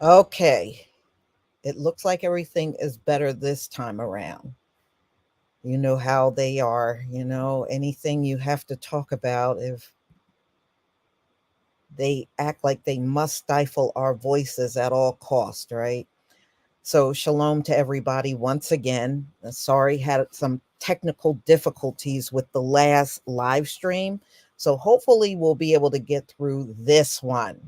Okay, it looks like everything is better this time around. You know how they are, anything you have to talk about, if they act like they must stifle our voices at all cost, right? So shalom to everybody once again. Sorry, had some technical difficulties with the last live stream. So hopefully we'll be able to get through this one.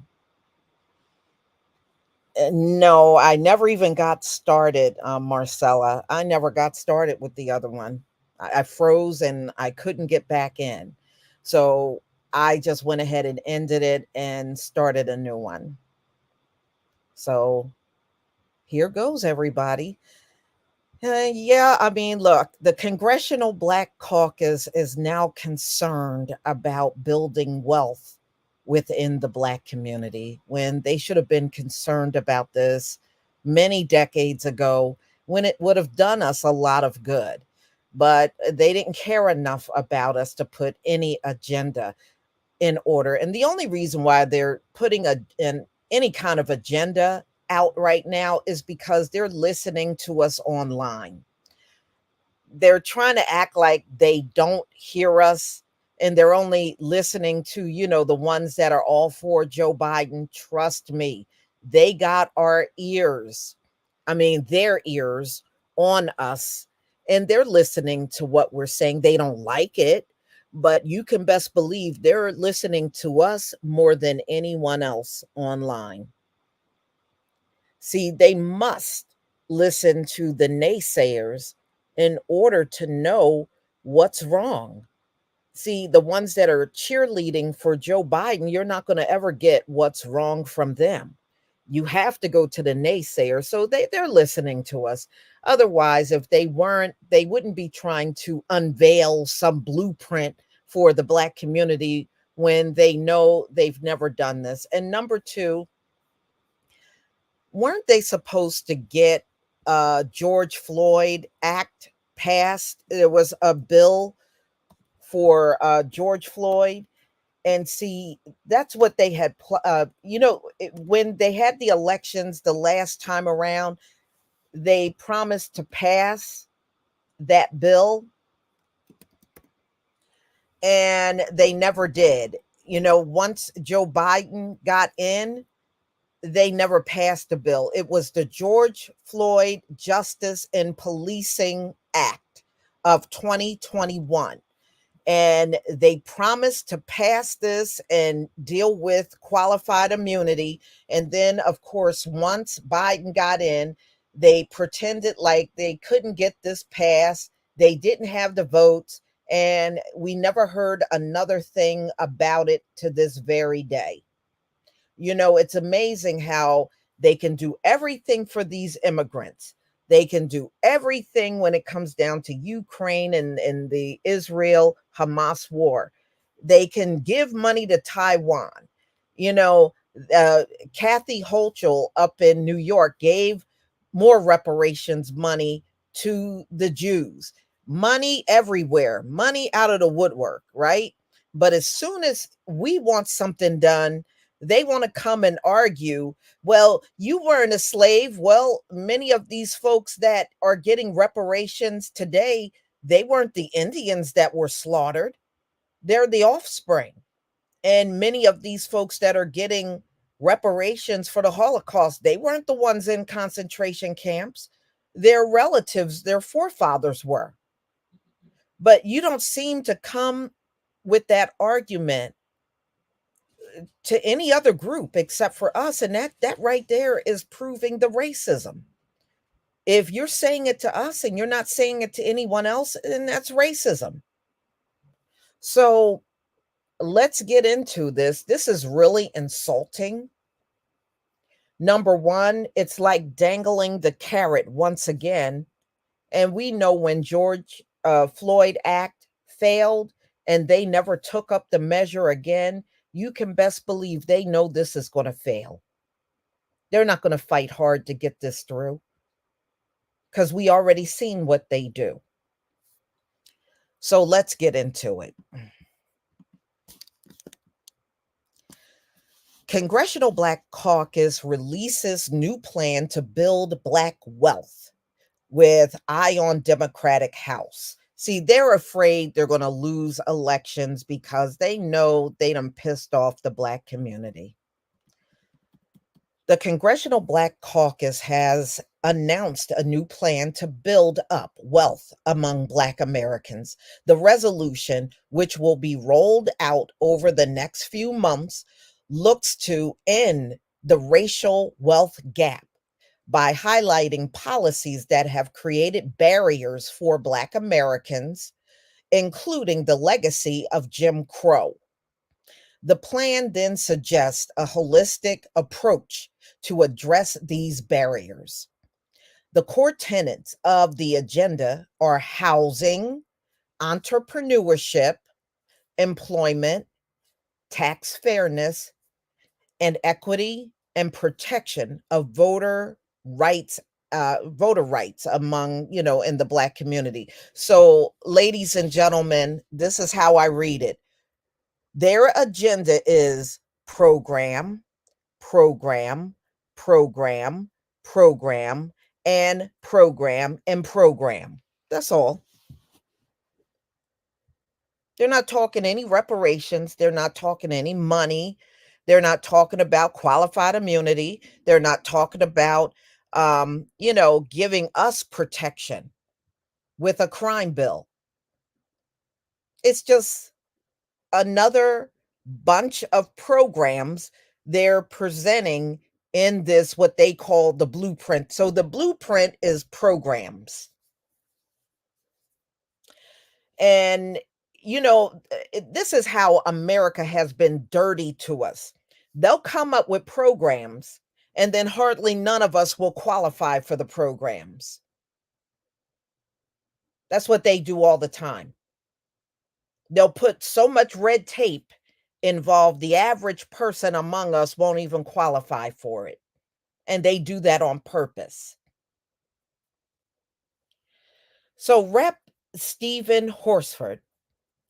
No, I never even got started, Marcella. I never got started with the other one. I froze and I couldn't get back in. So I just went ahead and ended it and started a new one. So here goes, everybody. Yeah, I mean, look, the Congressional Black Caucus is now concerned about building wealth within the Black community when they should have been concerned about this many decades ago when it would have done us a lot of good. But they didn't care enough about us to put any agenda in order. And the only reason why they're putting any kind of agenda out right now is because they're listening to us online. They're trying to act like they don't hear us and they're only listening to, the ones that are all for Joe Biden. Trust me, they got our ears. I mean, their ears on us, and they're listening to what we're saying. They don't like it, but you can best believe they're listening to us more than anyone else online. See, they must listen to the naysayers in order to know what's wrong. See, the ones that are cheerleading for Joe Biden, you're not going to ever get what's wrong from them. You have to go to the naysayers. So they're listening to us. Otherwise, if they weren't, they wouldn't be trying to unveil some blueprint for the Black community when they know they've never done this. And number two, weren't they supposed to get George Floyd Act passed? There was a bill for George Floyd. And see, that's what they had, when they had the elections the last time around, they promised to pass that bill and they never did. Once Joe Biden got in, they never passed the bill. It was the George Floyd Justice and Policing Act of 2021. And they promised to pass this and deal with qualified immunity. And then, of course, once Biden got in, they pretended like they couldn't get this passed. They didn't have the votes. And we never heard another thing about it to this very day. It's amazing how they can do everything for these immigrants. They can do everything when it comes down to Ukraine and the Israel Hamas war. They can give money to Taiwan. You know, Kathy Hochul up in New York gave more reparations money to the Jews. Money everywhere, money out of the woodwork, right? But as soon as we want something done, they want to come and argue, well, you weren't a slave. Well, many of these folks that are getting reparations today, they weren't the Indians that were slaughtered. They're the offspring. And many of these folks that are getting reparations for the Holocaust, they weren't the ones in concentration camps. Their relatives, their forefathers were. But you don't seem to come with that argument to any other group except for us, and that right there is proving the racism. If you're saying it to us and you're not saying it to anyone else, then that's racism. So let's get into this. This is really insulting. Number one, it's like dangling the carrot once again. And we know when George Floyd Act failed and they never took up the measure again, you can best believe they know this is going to fail. They're not going to fight hard to get this through because we already seen what they do. So let's get into it. Congressional Black Caucus releases new plan to build Black wealth with eye on Democratic House. See, they're afraid they're going to lose elections because they know they done pissed off the Black community. The Congressional Black Caucus has announced a new plan to build up wealth among Black Americans. The resolution, which will be rolled out over the next few months, looks to end the racial wealth gap by highlighting policies that have created barriers for Black Americans, including the legacy of Jim Crow. The plan then suggests a holistic approach to address these barriers. The core tenets of the agenda are housing, entrepreneurship, employment, tax fairness, and equity and protection of rights voter rights among, in the Black community. So, ladies and gentlemen, this is how I read it. Their agenda is program, program, program, program, and program and program. That's all. They're not talking any reparations. They're not talking any money. They're not talking about qualified immunity. They're not talking about, giving us protection with a crime bill. It's just another bunch of programs they're presenting in this, what they call the blueprint. So the blueprint is programs. And, this is how America has been dirty to us. They'll come up with programs, and then hardly none of us will qualify for the programs. That's what they do all the time. They'll put so much red tape involved, the average person among us won't even qualify for it. And they do that on purpose. So, Rep. Stephen Horsford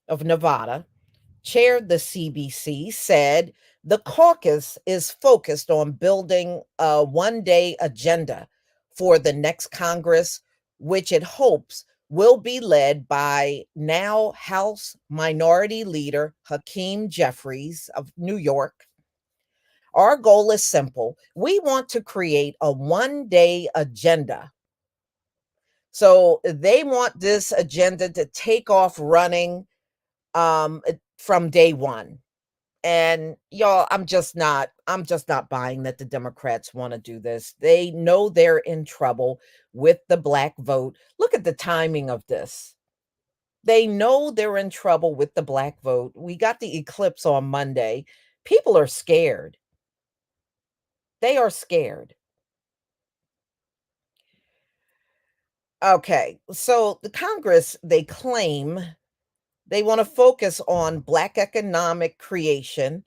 of Nevada chaired the CBC, said the caucus is focused on building a one-day agenda for the next Congress, which it hopes will be led by now House Minority Leader Hakeem Jeffries of New York. Our goal is simple. We want to create a one-day agenda. So they want this agenda to take off running from day one. And y'all, I'm just not buying that the Democrats want to do this. They know they're in trouble with the Black vote. Look at the timing of this. They know they're in trouble with the Black vote. We got the eclipse on Monday. People are scared. They are scared. Okay, so the Congress, they claim they want to focus on Black economic creation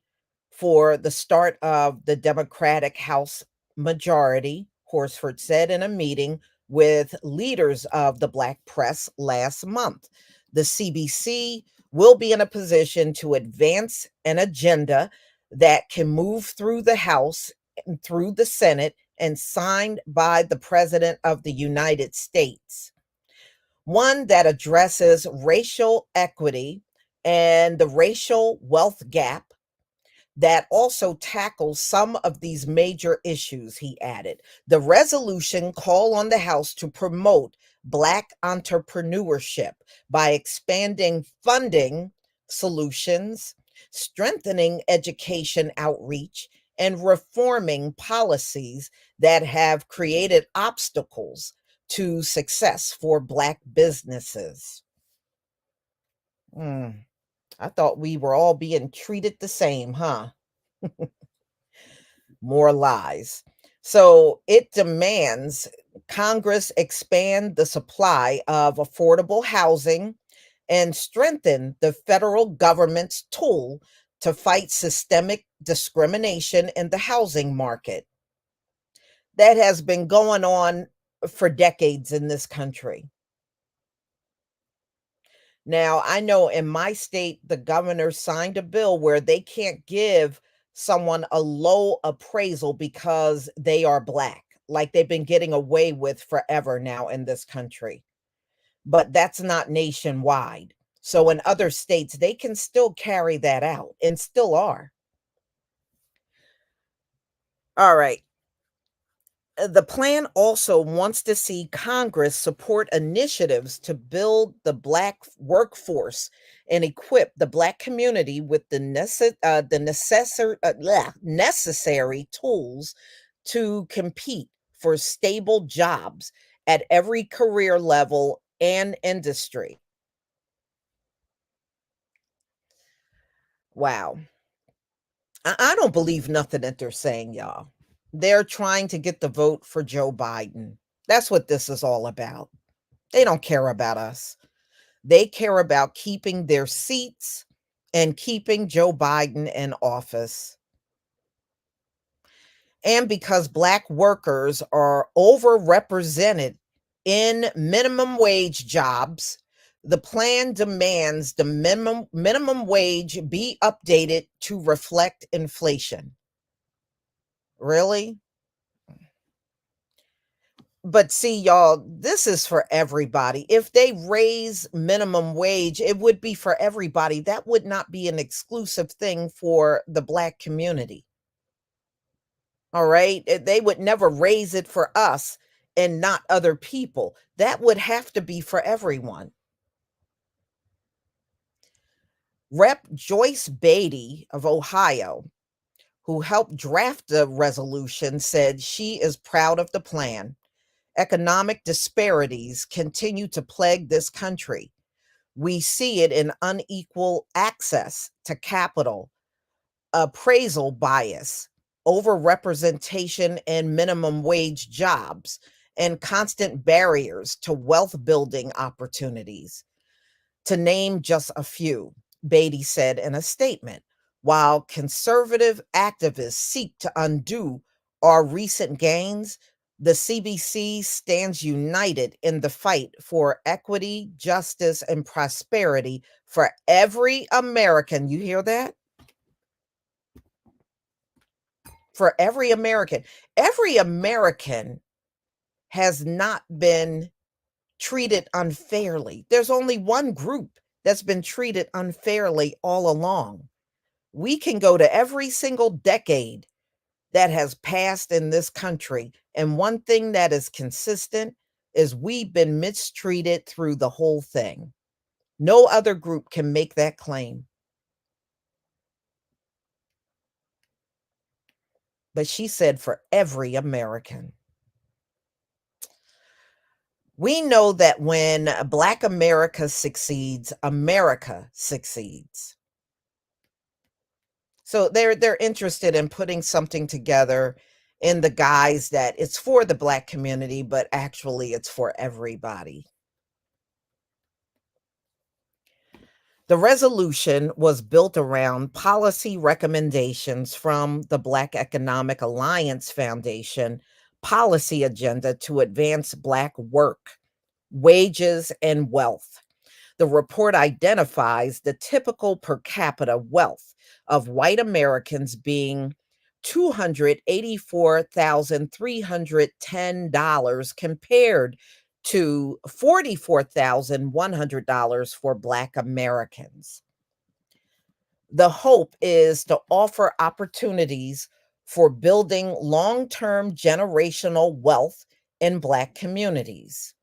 for the start of the Democratic House majority, Horsford said in a meeting with leaders of the Black press last month. The CBC will be in a position to advance an agenda that can move through the House and through the Senate and signed by the President of the United States. One that addresses racial equity and the racial wealth gap, that also tackles some of these major issues, he added. The resolution call on the House to promote Black entrepreneurship by expanding funding solutions, strengthening education outreach, and reforming policies that have created obstacles to success for Black businesses. Hmm. I thought we were all being treated the same, huh? More lies. So it demands Congress expand the supply of affordable housing and strengthen the federal government's tool to fight systemic discrimination in the housing market that has been going on for decades in this country. Now, I know in my state, the governor signed a bill where they can't give someone a low appraisal because they are Black, like they've been getting away with forever now in this country. But that's not nationwide. So in other states, they can still carry that out and still are. All right. The plan also wants to see Congress support initiatives to build the Black workforce and equip the Black community with necessary tools to compete for stable jobs at every career level and industry. Wow. I don't believe nothing that they're saying, y'all. They're trying to get the vote for Joe Biden. That's what this is all about. They don't care about us. They care about keeping their seats and keeping Joe Biden in office. And because Black workers are overrepresented in minimum wage jobs, the plan demands the minimum wage be updated to reflect inflation. Really? But see, y'all, this is for everybody. If they raise minimum wage, it would be for everybody. That would not be an exclusive thing for the Black community. All right. They would never raise it for us and not other people. That would have to be for everyone. Rep. Joyce Beatty of Ohio, who helped draft the resolution, said she is proud of the plan. Economic disparities continue to plague this country. We see it in unequal access to capital, appraisal bias, overrepresentation in minimum wage jobs, and constant barriers to wealth building opportunities. To name just a few, Beatty said in a statement, while conservative activists seek to undo our recent gains, the CBC stands united in the fight for equity, justice, and prosperity for every American. You hear that? For every American. Every American has not been treated unfairly. There's only one group that's been treated unfairly all along. We can go to every single decade that has passed in this country, and one thing that is consistent is we've been mistreated through the whole thing. No other group can make that claim. But she said for every American. We know that when Black America succeeds. So they're interested in putting something together in the guise that it's for the Black community, but actually it's for everybody. The resolution was built around policy recommendations from the Black Economic Alliance Foundation policy agenda to advance Black work, wages, and wealth. The report identifies the typical per capita wealth of white Americans being $284,310 compared to $44,100 for Black Americans. The hope is to offer opportunities for building long term generational wealth in Black communities.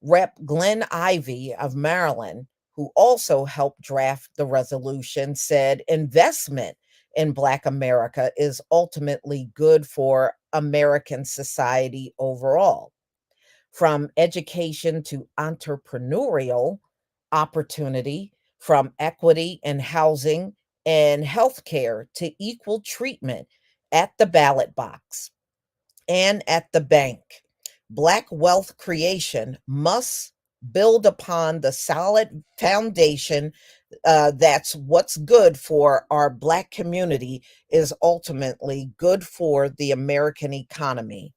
Rep. Glenn Ivey of Maryland, who also helped draft the resolution, said investment in Black America is ultimately good for American society overall. From education to entrepreneurial opportunity, from equity in housing and healthcare to equal treatment at the ballot box and at the bank. Black wealth creation must build upon the solid foundation that's what's good for our Black community is ultimately good for the American economy,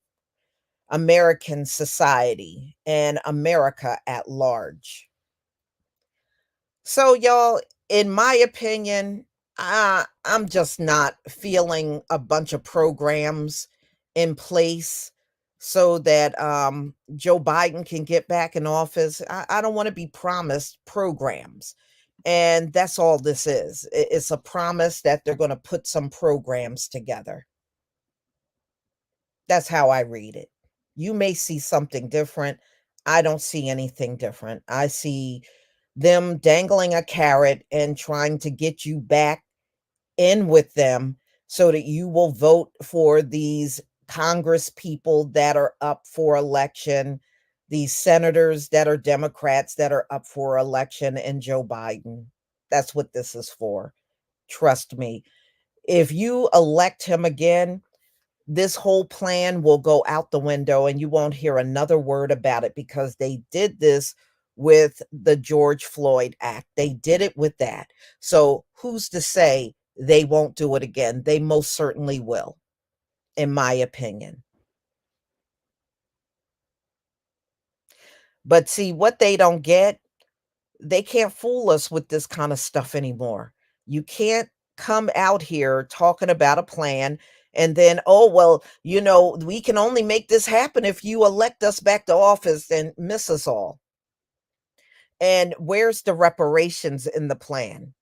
American society, and America at large. So, y'all, in my opinion, I'm just not feeling a bunch of programs in place so that Joe Biden can get back in office. I don't want to be promised programs. And that's all this is. It's a promise that they're going to put some programs together. That's how I read it. You may see something different. I don't see anything different. I see them dangling a carrot and trying to get you back in with them so that you will vote for these Congress people that are up for election, these senators that are Democrats that are up for election, and Joe Biden. That's what this is for. Trust me. If you elect him again, this whole plan will go out the window and you won't hear another word about it because they did this with the George Floyd Act. They did it with that. So who's to say they won't do it again? They most certainly will, in my opinion. But see, what they don't get, they can't fool us with this kind of stuff anymore. You can't come out here talking about a plan and then, oh, well, we can only make this happen if you elect us back to office and miss us all. And where's the reparations in the plan?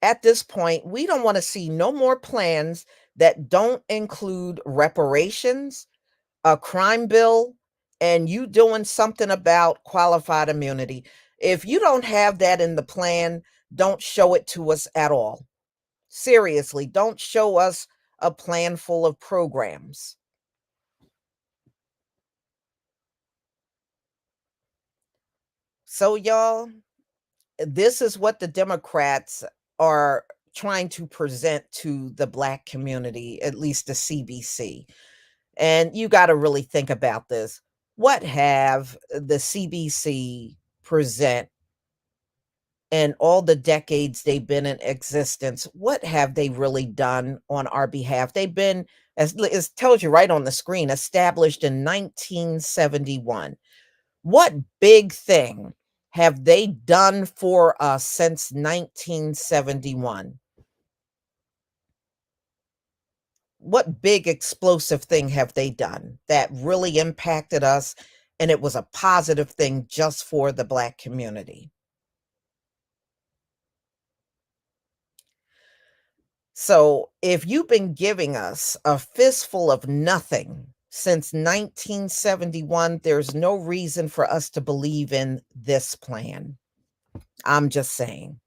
At this point, we don't want to see no more plans that don't include reparations, a crime bill, and you doing something about qualified immunity. If you don't have that in the plan, don't show it to us at all. Seriously, don't show us a plan full of programs. So, y'all, this is what the Democrats are trying to present to the Black community, at least the CBC. And you got to really think about this. What have the CBC present in all the decades they've been in existence? What have they really done on our behalf? They've been, as it tells you right on the screen, established in 1971. What big thing have they done for us since 1971? What big explosive thing have they done that really impacted us and it was a positive thing just for the Black community? So, if you've been giving us a fistful of nothing since 1971, there's no reason for us to believe in this plan. I'm just saying.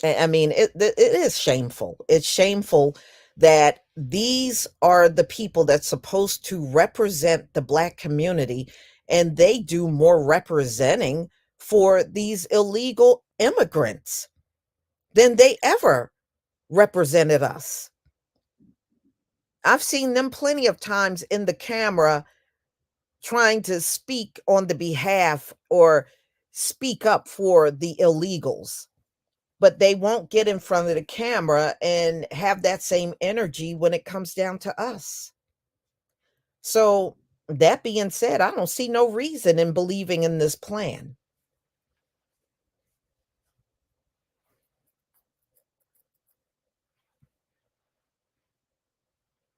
I mean, it is shameful. It's shameful that these are the people that's supposed to represent the Black community, and they do more representing for these illegal immigrants than they ever represented us. I've seen them plenty of times in the camera trying to speak on the behalf or speak up for the illegals, but they won't get in front of the camera and have that same energy when it comes down to us. So, that being said, I don't see no reason in believing in this plan.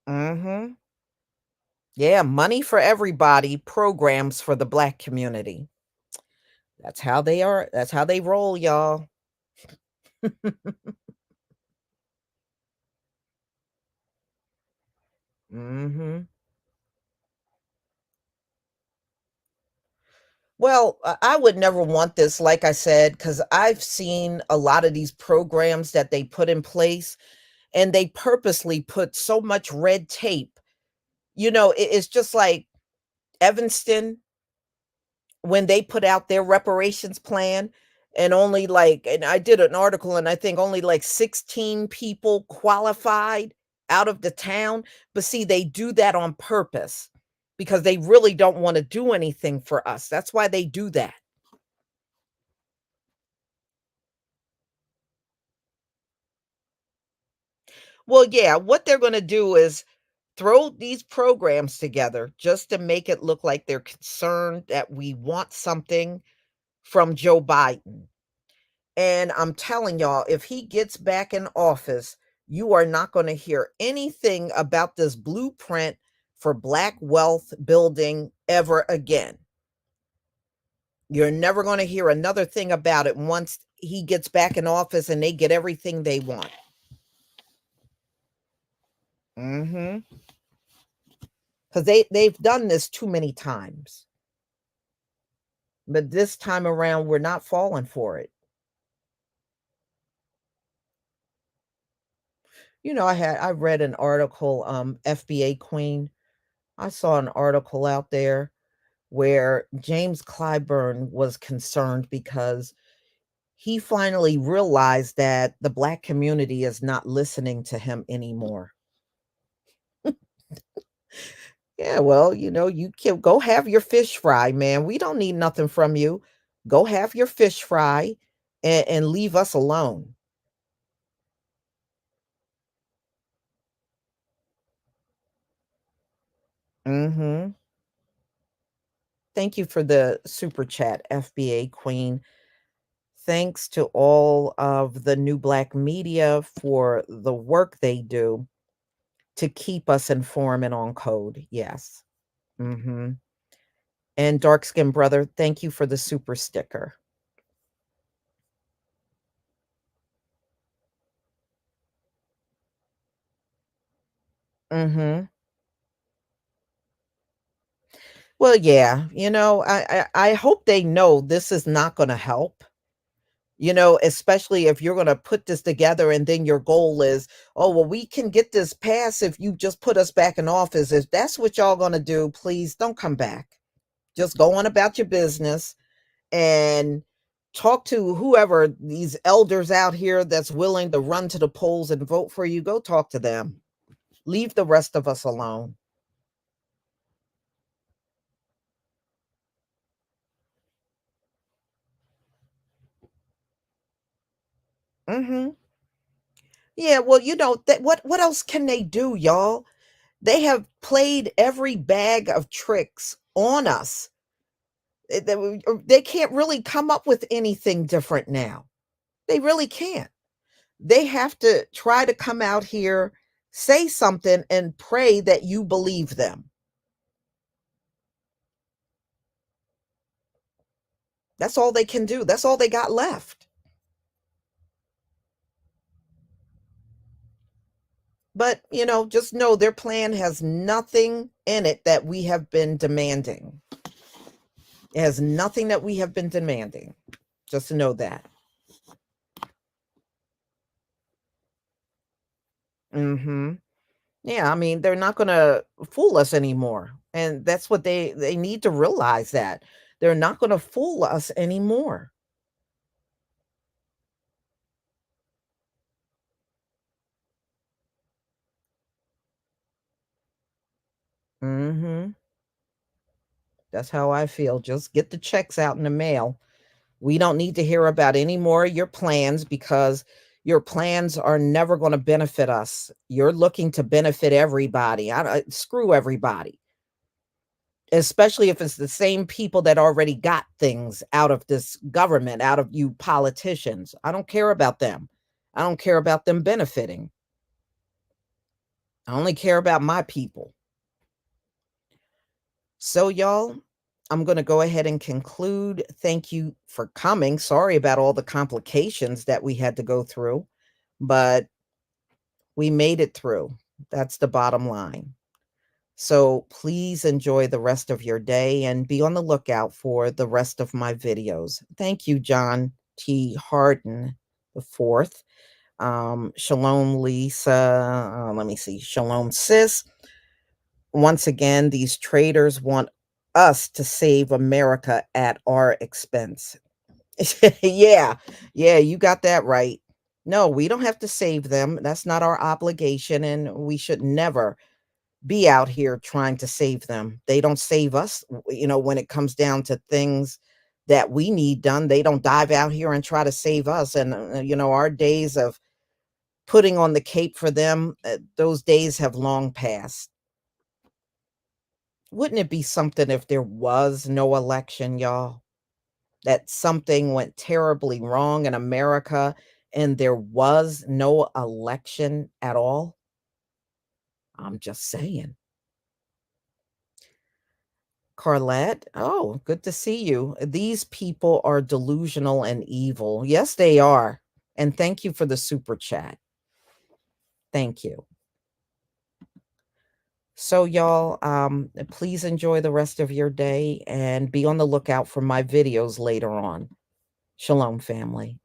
Mhm. Yeah, money for everybody, programs for the Black community. That's how they are. That's how they roll, y'all. Mhm. Well, I would never want this, like I said, because I've seen a lot of these programs that they put in place, and they purposely put so much red tape. It's just like Evanston when they put out their reparations plan, and I did an article, and I think only like 16 people qualified out of the town. But see, they do that on purpose because they really don't want to do anything for us. That's why they do that. Well, yeah, what they're gonna do is throw these programs together just to make it look like they're concerned that we want something from Joe Biden. And I'm telling y'all, if he gets back in office, you are not gonna hear anything about this blueprint for Black wealth building ever again. You're never gonna hear another thing about it once he gets back in office and they get everything they want. Mhm. 'Cause they've done this too many times. But this time around, we're not falling for it. I read an article, FBA Queen. I saw an article out there where James Clyburn was concerned because he finally realized that the Black community is not listening to him anymore. Yeah, well, you can go have your fish fry, man. We don't need nothing from you. Go have your fish fry and leave us alone. Mhm. Thank you for the super chat, FBA Queen. Thanks to all of the new black media for the work they do to keep us informed and on code. Yes. Mhm. And dark skin brother, thank you for the super sticker. Mhm. Well, yeah, I hope they know this is not gonna help, especially if you're gonna put this together and then your goal is, "Oh, well, we can get this passed if you just put us back in office." If that's what y'all gonna do, please don't come back. Just go on about your business and talk to whoever these elders out here that's willing to run to the polls and vote for you. Go talk to them. Leave the rest of us alone. Mhm. Yeah, well, that what else can they do, y'all? They have played every bag of tricks on us. They can't really come up with anything different now. They really can't. They have to try to come out here, say something, and pray that you believe them. That's all they can do. That's all they got left. But, just know their plan has nothing in it that we have been demanding. It has nothing that we have been demanding. Just to know that. Mhm. Yeah, I mean, they're not gonna fool us anymore, and that's what they need to realize that. They're not gonna fool us anymore. Mhm. That's how I feel. Just get the checks out in the mail. We don't need to hear about any more of your plans because your plans are never gonna benefit us. You're looking to benefit everybody. Screw everybody. Especially if it's the same people that already got things out of this government, out of you politicians. I don't care about them. I don't care about them benefiting. I only care about my people. So, y'all, I'm going to go ahead and conclude. Thank you for coming. Sorry about all the complications that we had to go through, but we made it through. That's the bottom line. So please enjoy the rest of your day and be on the lookout for the rest of my videos. Thank you, John T. Harden the fourth. Shalom, Lisa. Let me see. Shalom, sis. Once again, these traders want us to save America at our expense. Yeah, yeah, you got that right. No, we don't have to save them. That's not our obligation, and we should never be out here trying to save them. They don't save us, when it comes down to things that we need done. They don't dive out here and try to save us. And, our days of putting on the cape for them, those days have long passed. Wouldn't it be something if there was no election, y'all? That something went terribly wrong in America and there was no election at all? I'm just saying. Carlette, oh, good to see you. These people are delusional and evil. Yes, they are. And thank you for the super chat. Thank you. So, y'all, please enjoy the rest of your day and be on the lookout for my videos later on. Shalom, family.